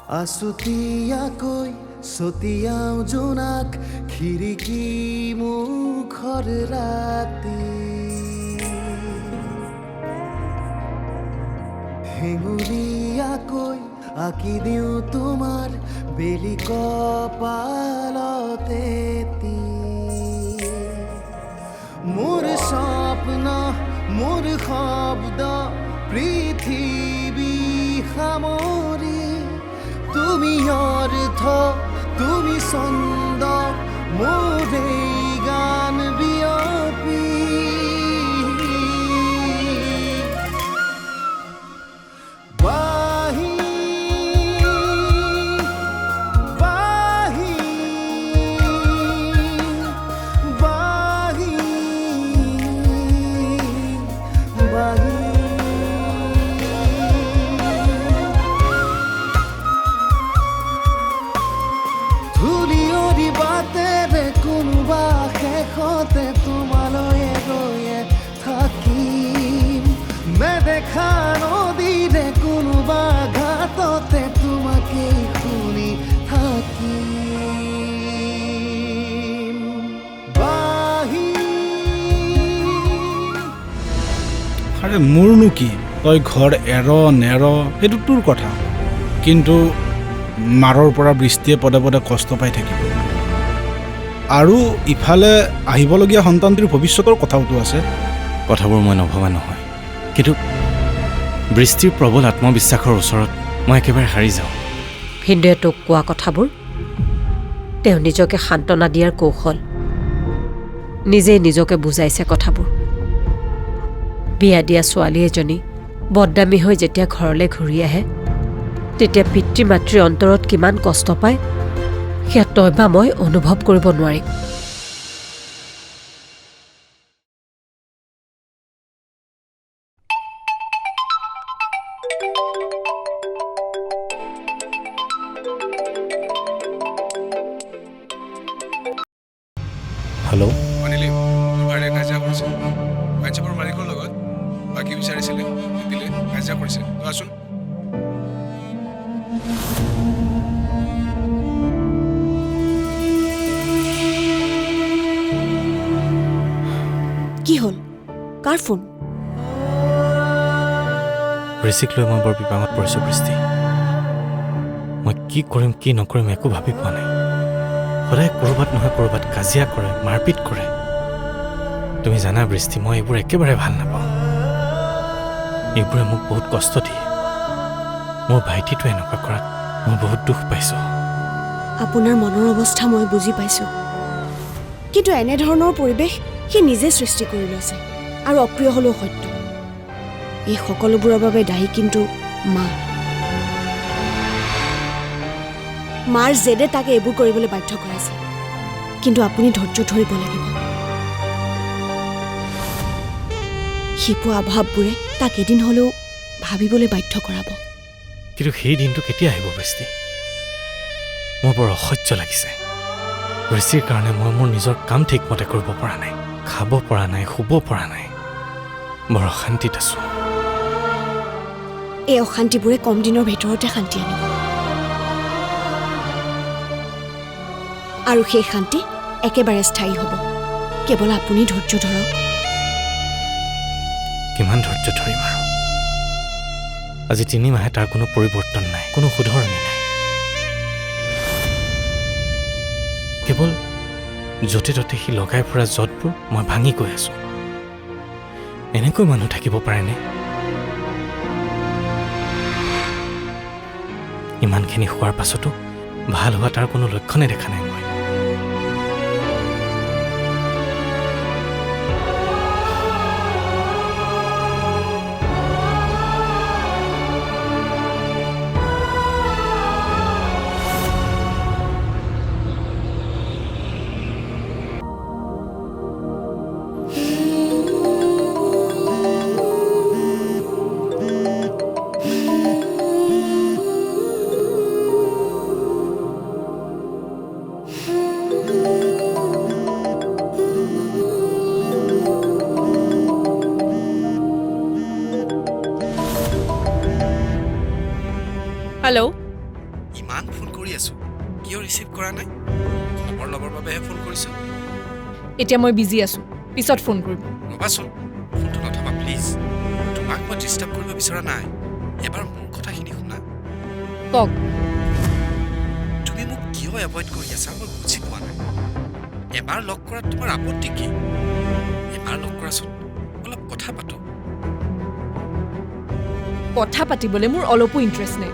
আছুতীয়াকৈ ছটিয়াও জোনাক খিৰিকী মুখৰ ৰাতি হেঙুলীয়াকৈ আঁকি দিওঁ তোমাৰ বেলি কপালতে মোৰ স্বপ্ন মোৰ শব্দ পৃথিৱী সামৰি তুমি অৰ্থ তুমি ছন্দ মোৰ এই গান বিয়পি বাহি বাহি বাহি বাহি ধূলিয়ৰি বাটেৰে কোনোবা শেষতে তোমালৈ গৈয়ে থাকিম নেদেখা নদীৰে কোনোবা ঘাটতে তোমাকেই শুনি থাকিম বাহি আৰে মোৰনো কি তই ঘৰ এৰ নেৰ সেইটো তোৰ কথা কিন্তু মাৰৰ পৰা বৃষ্টিয়ে পদে পদে কষ্ট পাই থাকিব আৰু ইফালে আহিবলগীয়া সন্তানটিৰ ভৱিষ্যতৰ কথাওতো আছে কথাবোৰ মই নভবা নহয় কিন্তু বৃষ্টিৰ প্ৰবল আত্মবিশ্বাসৰ ওচৰত মই একেবাৰে হাৰি যাওঁ ভিন্দুৱে তোক কোৱা কথাবোৰ তেওঁ নিজকে সান্তনা দিয়াৰ কৌশল নিজেই নিজকে বুজাইছে কথাবোৰ বিয়া দিয়া ছোৱালী এজনী বদনামী হৈ যেতিয়া ঘৰলৈ ঘূৰি আহে তেতিয়া পিতৃ মাতৃৰ অন্তৰত কিমান কষ্ট পায় সেয়া তই বা মই অনুভৱ কৰিব নোৱাৰিম হেল্ল' অনিলি ভাইৰে কাজিয়া কৰিছে বাচ্চাবোৰ মালিকৰ লগত বাকী বিচাৰিছিলে দিলে কাজিয়া কৰিছে তই আছোন কি হ'ল কাৰ ফোন ঋষিক লৈ মই বৰ বিপাঙত পৰিছোঁ বৃষ্টি মই কি কৰিম কি নকৰিম একো ভাবি পোৱা নাই সদায় ক'ৰবাত নহয় ক'ৰবাত কাজিয়া কৰে মাৰপিট কৰে তুমি জানা বৃষ্টি মই এইবোৰ একেবাৰে ভাল নাপাওঁ এইবোৰে মোক বহুত কষ্ট দিয়ে মোৰ ভাইটিটো এনেকুৱা কৰাত মই বহুত দুখ পাইছোঁ আপোনাৰ মনৰ অৱস্থা মই বুজি পাইছোঁ কিন্তু এনেধৰণৰ পৰিৱেশ সি নিজে সৃষ্টি কৰি লৈছে আৰু অপ্ৰিয় হ'লেও সত্য এই সকলোবোৰৰ বাবে দায়ী কিন্তু মাৰ জেদে তাকে এইবোৰ কৰিবলৈ বাধ্য কৰাইছে কিন্তু আপুনি ধৈৰ্য ধৰিব লাগিব সি পোৱা ভাৱবোৰে তাক এদিন হ'লেও ভাবিবলৈ বাধ্য কৰাব কিন্তু সেই দিনটো কেতিয়া আহিব বৃষ্টি মোৰ বৰ অসহ্য লাগিছে বৃষ্টিৰ কাৰণে মই মোৰ নিজৰ কাম ঠিকমতে কৰিব পৰা নাই খাব পৰা নাই শুব পৰা নাই বৰ অশান্তিত আছোঁ এই অশান্তিবোৰে কম দিনৰ ভিতৰতে শান্তি আনিব আৰু সেই শান্তি একেবাৰে স্থায়ী হ'ব কেৱল আপুনি ধৈৰ্য ধৰক কিমান ধৈৰ্য ধৰিম আৰু আজি 3 মাহে তাৰ কোনো পৰিৱৰ্তন নাই কোনো শুধৰণি নাই কেৱল য'তে ত'তে সি লগাই ফুৰা য'তবোৰ মই ভাঙি গৈ আছোঁ এনেকৈ মানুহ থাকিব পাৰেনে ইমানখিনি হোৱাৰ পাছতো ভাল হোৱা তাৰ কোনো লক্ষণে দেখা নাই মই হেল্ল' ৰিচিভ কৰা নাই খবৰ ল'বৰ বাবেহে ফোন কৰিছোঁ এতিয়া মই বিজি আছোঁ পিছত ফোন কৰিম ৰ'বাচোন ফোনটো নথবা প্লিজ তোমাক মই ডিষ্টাৰ্ব কৰিব বিচৰা নাই এবাৰ মোৰ কথাখিনি শুনা কওক তুমি মোক কিয় এভইড কৰি আছা মই বুজি পোৱা নাই এবাৰ লগ কৰাত তোমাৰ আপত্তি কি এবাৰ লগ কৰাচোন অলপ কথা পাতো কথা পাতিবলৈ মোৰ অলপো ইণ্টাৰেষ্ট নাই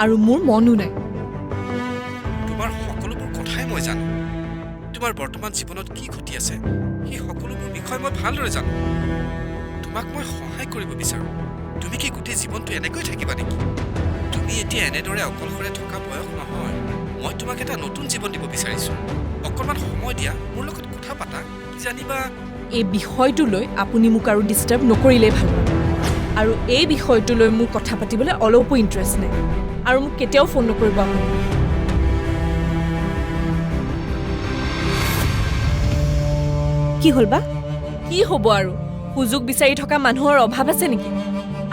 আৰু মোৰ মনো নাই তোমাৰ সকলোবোৰ কথাই মই জানো তোমাৰ বৰ্তমান জীৱনত কি ঘটি আছে সেই সকলোবোৰ বিষয় মই ভালদৰে জানো তোমাক মই সহায় কৰিব বিচাৰোঁ তুমি কি গোটেই জীৱনটো এনেকৈ থাকিবা নেকি তুমি এতিয়া এনেদৰে অকলশৰে থকা বয়স নহয় মই তোমাক এটা নতুন জীৱন দিব বিচাৰিছোঁ অকণমান সময় দিয়া মোৰ লগত কথা পাতা কি জানিবা এই বিষয়টো লৈ আপুনি মোক আৰু ডিষ্টাৰ্ব নকৰিলেই ভাল পাব আৰু এই বিষয়টো লৈ মোৰ কথা পাতিবলৈ অলপো ইণ্টাৰেষ্ট নাই আৰু মোক কেতিয়াও ফোন নকৰিব আপুনি কি হ'ল বা কি হ'ব আৰু সুযোগ বিচাৰি থকা মানুহৰ অভাৱ আছে নেকি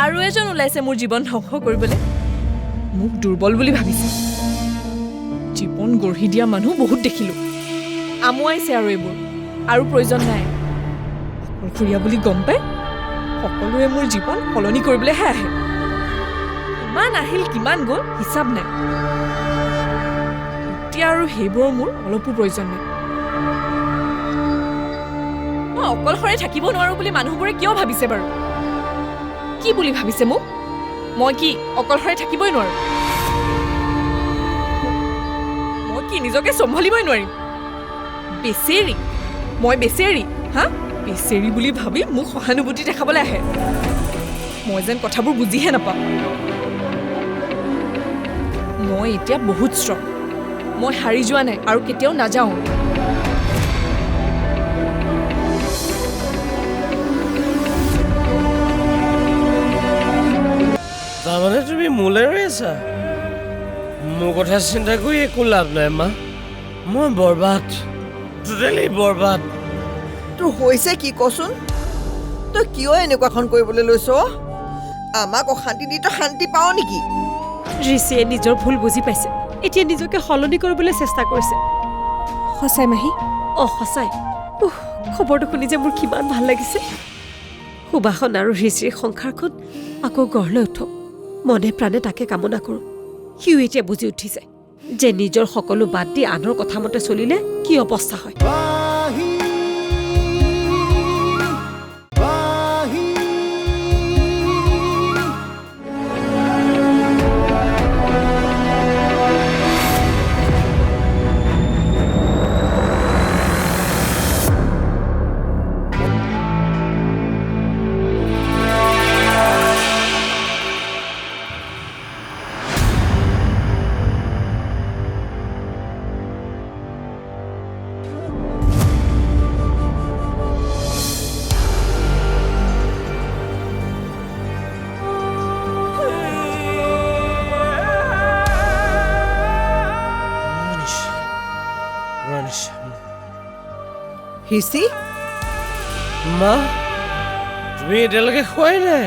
আৰু এজন ওলাইছে মোৰ জীৱন ধ্বংস কৰিবলৈ মোক দুৰ্বল বুলি ভাবিছে জীৱন গঢ়ি দিয়া মানুহ বহুত দেখিলোঁ আমুৱাইছে আৰু এইবোৰ আৰু প্ৰয়োজন নাই অকলশৰীয়া বুলি গম পাই সকলোৱে মোৰ জীৱন সলনি কৰিবলৈহে আহে কিমান আহিল কিমান গ'ল হিচাপ নাই এতিয়া আৰু সেইবোৰৰ মোৰ অলপো প্ৰয়োজন নাই মই অকলশৰে থাকিব নোৱাৰো বুলি মানুহবোৰে কিয় ভাবিছে বাৰু কি বুলি ভাবিছে মোক মই কি অকলশৰে থাকিবই নোৱাৰো মই কি নিজকে চম্ভালিবই নোৱাৰিম বেচেৰি মই বেচেৰি হা বেচেৰি বুলি ভাবি মোক সহানুভূতি দেখাবলৈ আহে মই যেন কথাবোৰ বুজিহে নাপাওঁ মই এতিয়া বহুত ষ্ট্ৰং মই হাৰি যোৱা নাই আৰু কেতিয়াও নাযাওঁ তাৰমানে তুমি মোলৈ ৰৈ আছা মোৰ কথা চিন্তা কৰি একো লাভ নাই মা মই বৰবাদ টোটেলি বৰবাদ তোৰ হৈছে কি কচোন তই কিয় এনেকুৱাখন কৰিবলৈ লৈছ আমাক অশান্তি দি তই শান্তি পাৱ নেকি ঋষিয়ে নিজৰ ভুল বুজি পাইছে এতিয়া নিজকে সলনি কৰিবলৈ চেষ্টা কৰিছে সঁচাই মাহী সঁচাই খবৰটো শুনি যে মোৰ কিমান ভাল লাগিছে সুবাসন আৰু ঋষিৰ সংসাৰখন আকৌ গঢ় লৈ উঠক মনে প্ৰাণে তাকে কামনা কৰোঁ সিও এতিয়া বুজি উঠিছে যে নিজৰ সকলো বাদ দি আনৰ কথা মতে চলিলে কি অৱস্থা হয় বাহি বাহি হিচি মা তুমি এতিয়ালৈকে খোৱাই নাই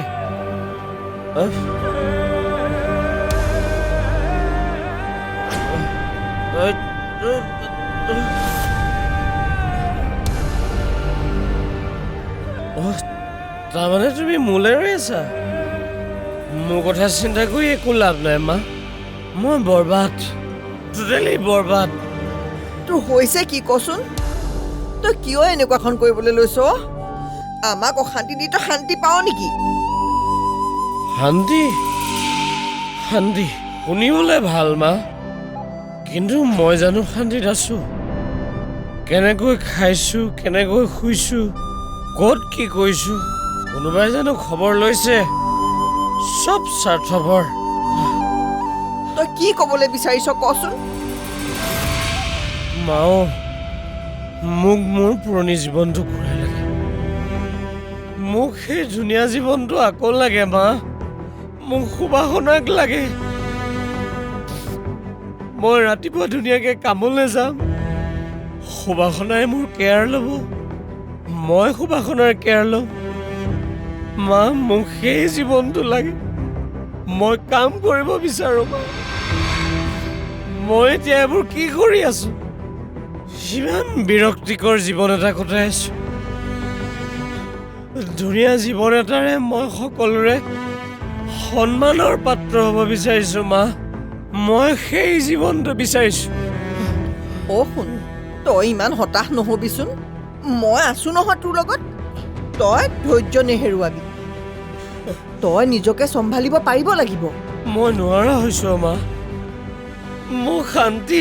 তাৰমানে তুমি মোলৈ ৰৈ আছা মোৰ কথা চিন্তা কৰি একো লাভ নাই মা মই বৰবাদ টোটেলি বৰবাদ তোৰ হৈছে কি কচোন তই কিয় এনেকুৱাখন কৰিবলৈ লৈছ আমাক অশান্তি দি তই শান্তি পাৱ নেকি শান্তি শান্তি শুনিবলৈ ভাল মা কিন্তু মই জানো শান্তিত আছো কেনেকৈ খাইছো কেনেকৈ শুইছো ক'ত কি কৰিছো কোনোবাই জানো খবৰ লৈছে চব স্বাৰ্থপৰ তই কি ক'বলৈ বিচাৰিছ কচোন মাও মোক মোৰ পুৰণি জীৱনটো ঘূৰাই লাগে মোক সেই ধুনীয়া জীৱনটো আকৌ লাগে মা মোক সুবাসনাক লাগে মই ৰাতিপুৱা ধুনীয়াকৈ কামলৈ যাম সুবাসনাই মোৰ কেয়াৰ ল'ব মই সুবাসনাৰ কেয়াৰ ল'ম মা মোক সেই জীৱনটো লাগে মই কাম কৰিব বিচাৰোঁ মা মই এতিয়া এইবোৰ কি কৰি আছো? ইমান বিৰক্তিকৰ জীৱন এটা কটাই আছো। ধুনীয়া জীৱন এটাৰে মই সকলোৰে সন্মানৰ পাত্ৰ হ'ব বিচাৰিছো মা। মই সেই জীৱনটো বিচাৰিছো। শুন, তই ইমান হতাশ নহবিচোন। মই আছো নহয় তোৰ লগত। তই ধৈৰ্য নেহেৰুৱাবি। তই নিজকে চম্ভালিব পাৰিব লাগিব। মই নোৱাৰা হৈছো মা। মোক শান্তি,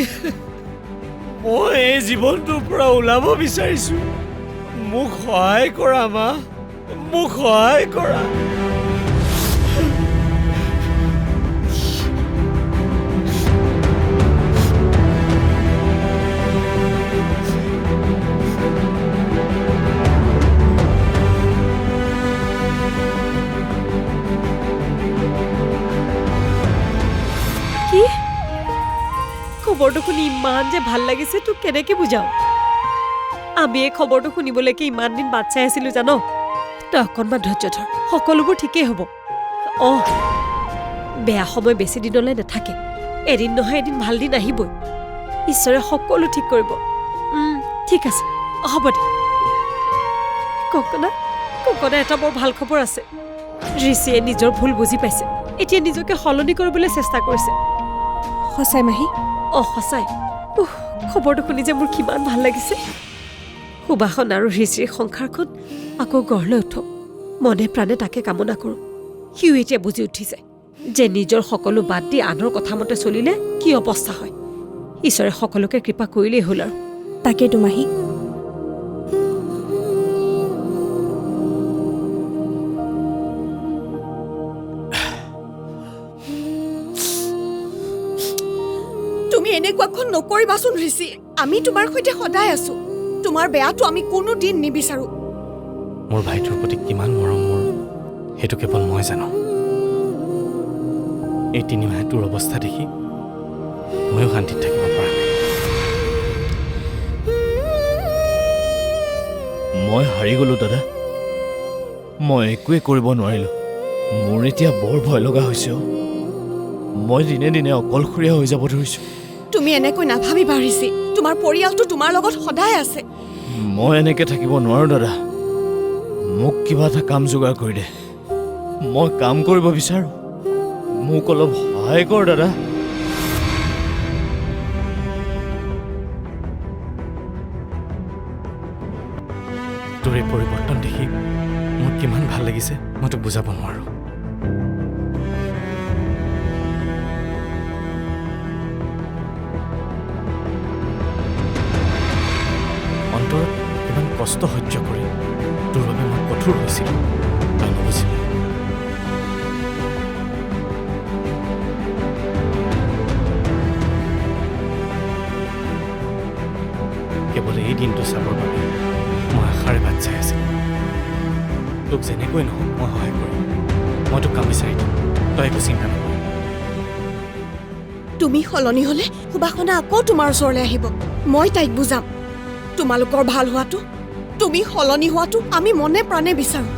মই এই জীৱনটোৰ পৰা ওলাব বিচাৰিছো। মোক সহায় কৰা মা, মোক সহায় কৰা। কি খবৰটো শুনি ইমান যে ভাল লাগিছে, তোক কেনেকে বুজাও? আমি এই খবৰটো শুনিবলৈকে ইমান দিন বাট চাই আছিলো জান। তই অকণমান ধৈৰ্য ধৰ, সকলোবোৰ ঠিকেই হ'ব। বেয়া সময় বেছি দিনলৈ নাথাকে। এদিন নহয় এদিন ভাল দিন আহিবই। ঈশ্বৰে সকলো ঠিক কৰিব। ঠিক আছে, হ'ব দে। ককনা এটা বৰ ভাল খবৰ আছে। ঋষিয়ে নিজৰ ভুল বুজি পাইছে। এতিয়া নিজকে সলনি কৰিবলৈ চেষ্টা কৰিছে। সঁচাই মাহী? সঁচাই। খবৰটো শুনি যে মোৰ কিমান ভাল লাগিছে। সুবাসন আৰু ঋষিৰ সংসাৰখন আকৌ গঢ় লৈ উঠক। মনে প্ৰাণে তাকে কামনা কৰোঁ। সিও এতিয়া বুজি উঠিছে যে নিজৰ সকলো বাদ দি আনৰ কথা মতে চলিলে কি অৱস্থা হয়। ঈশ্বৰে সকলোকে কৃপা কৰিলেই হ'ল আৰু। তাকেইতো মাহী। তুমি এনেকুৱাখন নকৰিবাচোন ঋষি। আমি তোমাৰ সৈতে সদায় আছো। তোমাৰ বেয়াটো আমি কোনো দিন নিবিচাৰো। মোৰ ভাইটোৰ প্ৰতি কিমান মৰম মোৰ, সেইটো কেৱল মই জানো। এই 3 মাহে তোৰ অৱস্থা দেখি ময়ো শান্তিত থাকিব পৰা নাই। মই হাৰি গ'লো দাদা। মই একোৱে কৰিব নোৱাৰিলোঁ। মোৰ এতিয়া বৰ ভয় লগা হৈছে। মই দিনে দিনে অকলশৰীয়া হৈ যাব ধৰিছোঁ। তুমি এনেকৈ নাভাবিবা ঋষি। তোমাৰ পৰিয়ালটো তোমাৰ লগত সদায় আছে। মই এনেকৈ থাকিব নোৱাৰোঁ দাদা। মোক কিবা এটা কাম যোগাৰ কৰি দে। মই কাম কৰিব বিচাৰোঁ। মোক অলপ সহায় কৰ দাদা। তোৰ এই পৰিৱৰ্তন দেখি মোৰ কিমান ভাল লাগিছে মই তোক বুজাব নোৱাৰোঁ। অন্তৰত কিমান কষ্ট সহ্য কৰি তোৰ বাবে মই কঠোৰ হৈছিলোঁ, তই নবুজিলি। কেৱল এই দিনটো চাবৰ বাবে মই আশাৰে বাট চাই আছিলোঁ। তোক যেনেকৈ নহওক মই সহায় কৰিম। মই তোক কাম বিচাৰি দিম, তই একো চিন্তা নকৰিবি। তুমি সলনি হলে সুবাসনা আকৌ তোমাৰ ওচৰলৈ আহিব। মই তাইক বুজাম। তোমালোকৰ ভাল হোৱাটো, তুমি সলনি হোৱাটো আমি মনে প্ৰাণে বিচাৰোঁ।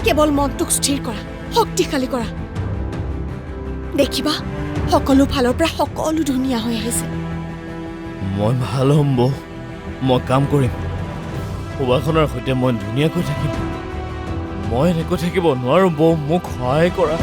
কেৱল মনটোক স্থিৰ কৰা, শক্তিশালী কৰা। দেখিবা সকলো ফালৰ পৰা সকলো ধুনীয়া হৈ আহিছে। মই ভাল হ'ম বৌ। মই কাম কৰিম। সুবাসনাৰ সৈতে মই ধুনীয়াকৈ থাকিম। মই এনেকৈ থাকিব নোৱাৰোঁ বৌ। মোক সহায় কৰা।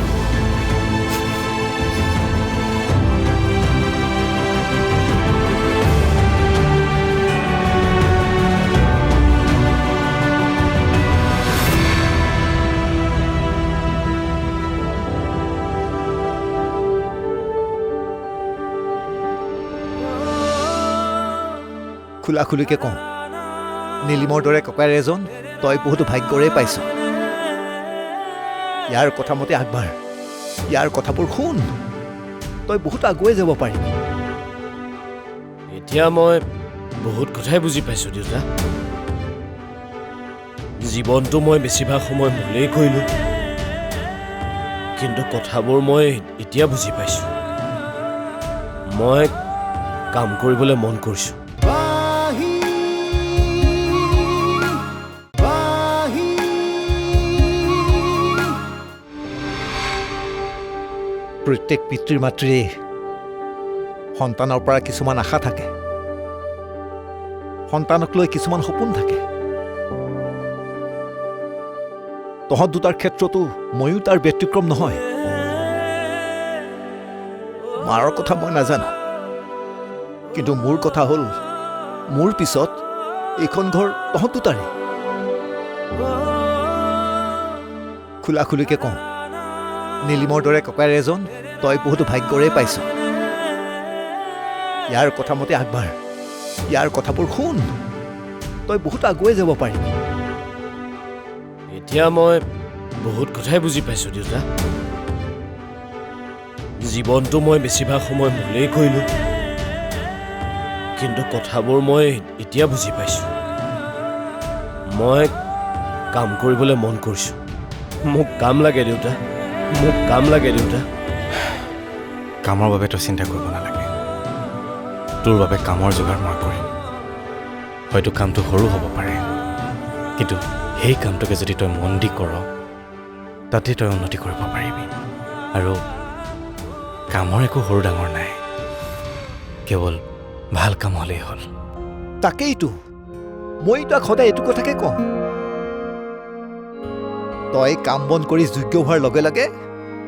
খোলাখুলিকে কওঁ, নীলিমৰ দৰে ককাইৰ এজন তই বহুতো ভাগ্যৰে পাইছ। ইয়াৰ কথা মতে আগবাঢ়। ইয়াৰ কথাবোৰ শুন। তই বহুত আগুৱাই যাব পাৰিবি। এতিয়া মই বহুত কথাই বুজি পাইছোঁ দেউতা। জীৱনটো মই বেছিভাগ সময় ভুলেই কৰিলোঁ, কিন্তু কথাবোৰ মই এতিয়া বুজি পাইছোঁ। মই কাম কৰিবলৈ মন কৰিছোঁ। প্ৰত্যেক পিতৃ মাতৃয়ে সন্তানৰ পৰা কিছুমান আশা থাকে, সন্তানক লৈ কিছুমান সপোন থাকে। তহঁত দুটাৰ ক্ষেত্ৰতো ময়ো তাৰ ব্যতিক্ৰম নহয়। মাৰৰ কথা মই নাজানো, কিন্তু মোৰ কথা হ'ল মোৰ পিছত এইখন ঘৰ তহঁত দুটাৰে। খোলাখুলিকে কওঁ, নীলিমৰ দৰে ককাইৰ এজন তই বহুতো ভাগ্যৰে পাইছ। ইয়াৰ কথা মতে আগবাঢ়, ইয়াৰ কথাবোৰ শুন, তই বহুত আগুৱাই যাব পাৰিবি। এতিয়া মই বহুত কথাই বুজি পাইছোঁ দেউতা। জীৱনটো মই বেছিভাগ সময় ভুলেই কৰিলোঁ, কিন্তু কথাবোৰ মই এতিয়া বুজি পাইছোঁ। মই কাম কৰিবলৈ মন কৰিছোঁ। মোক কাম লাগে দেউতা, মোক কাম লাগে দেউতা। কামৰ বাবে তই চিন্তা কৰিব নালাগে। তোৰ বাবে কামৰ যোগাৰ মই কৰিম। হয়তো কামটো সৰু হ'ব পাৰে, কিন্তু সেই কামটোকে যদি তই মন দি কৰ, তাতে তই উন্নতি কৰিব পাৰিবি। আৰু কামৰ একো সৰু ডাঙৰ নাই, কেৱল ভাল কাম হ'লেই হ'ল। তাকেইতো মই তাক সদায় এইটো কথাকে কওঁ। তই কাম বন কৰি যোগ্য হোৱাৰ লগে লগে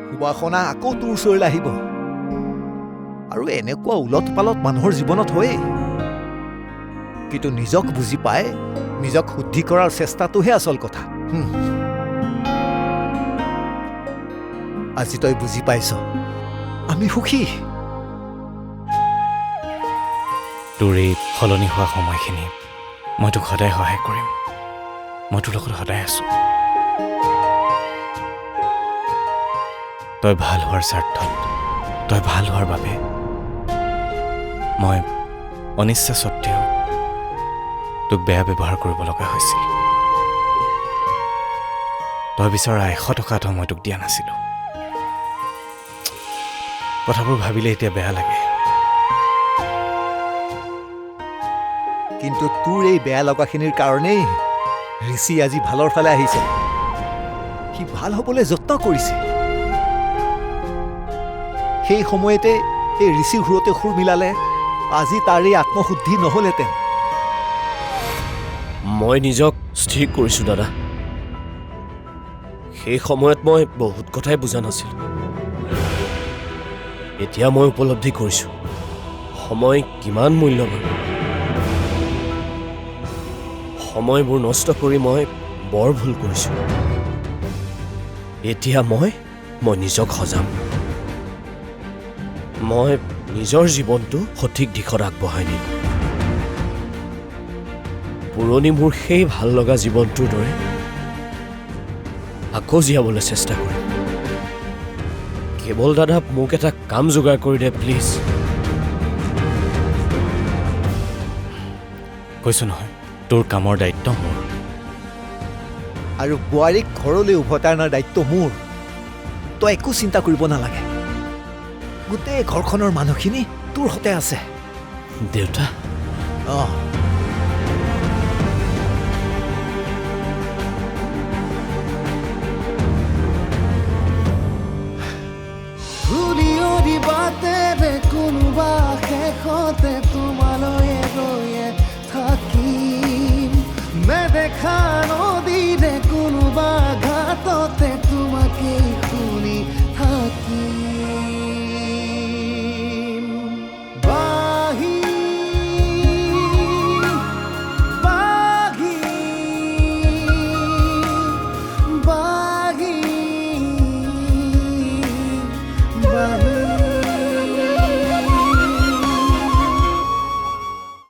সুবাসনা আকৌ তোৰ ওচৰলৈ আহিব। আৰু এনেকুৱা উলট পালট মানুহৰ জীৱনত হয়েই। কিন্তু নিজক বুজি পাই নিজক শুদ্ধি কৰাৰ চেষ্টাটোহে আচল কথা। আজি তই বুজি পাইছ, আমি সুখী। তোৰ এই সলনি হোৱা সময়খিনি মই তোক সদায় সহায় কৰিম। মই তোৰ লগত সদায় আছোঁ। তই ভাল হোৱাৰ স্বাৰ্থত, তই ভাল হোৱাৰ বাবে মই অনিচ্ছা স্বত্বেও তোক বেয়া ব্যৱহাৰ কৰিব লগা হৈছিল। তই বিচৰা 100 টকা এটা মই তোক দিয়া নাছিলোঁ। কথাবোৰ ভাবিলে এতিয়া বেয়া লাগে। কিন্তু তোৰ এই বেয়া লগাখিনিৰ কাৰণেই ঋষি আজি ভালৰ ফালে আহিছে। সি ভাল হ'বলৈ যত্ন কৰিছে। সেই সময়তে এই ঋষিৰ সুৰতে সুৰ মিলালে আজি তাৰ এই আত্মশুদ্ধি নহ'লহেঁতেন। মই নিজক স্থিৰ কৰিছোঁ দাদা। সেই সময়ত মই বহুত কথাই বুজা নাছিলোঁ। এতিয়া মই উপলব্ধি কৰিছোঁ সময় কিমান মূল্যৱান। সময়বোৰ নষ্ট কৰি মই বৰ ভুল কৰিছোঁ। এতিয়া মই নিজক সজাম। মই নিজৰ জীৱনটো সঠিক দিশত আগবঢ়াই নিম। পুৰণি মোৰ সেই ভাল লগা জীৱনটোৰ দৰে আকৌ জীয়াবলৈ চেষ্টা কৰিম। কেৱল দাদা মোক এটা কাম যোগাৰ কৰি দে প্লিজ। কৈছোঁ নহয়, তোৰ কামৰ দায়িত্ব মোৰ। আৰু বোৱাৰীক ঘৰলৈ উভতাই অনাৰ দায়িত্ব মোৰ। তই একো চিন্তা কৰিব নালাগে। গোটেই ঘৰখনৰ মানুহখিনি তোৰ সতে আছে। দেউতা অঁ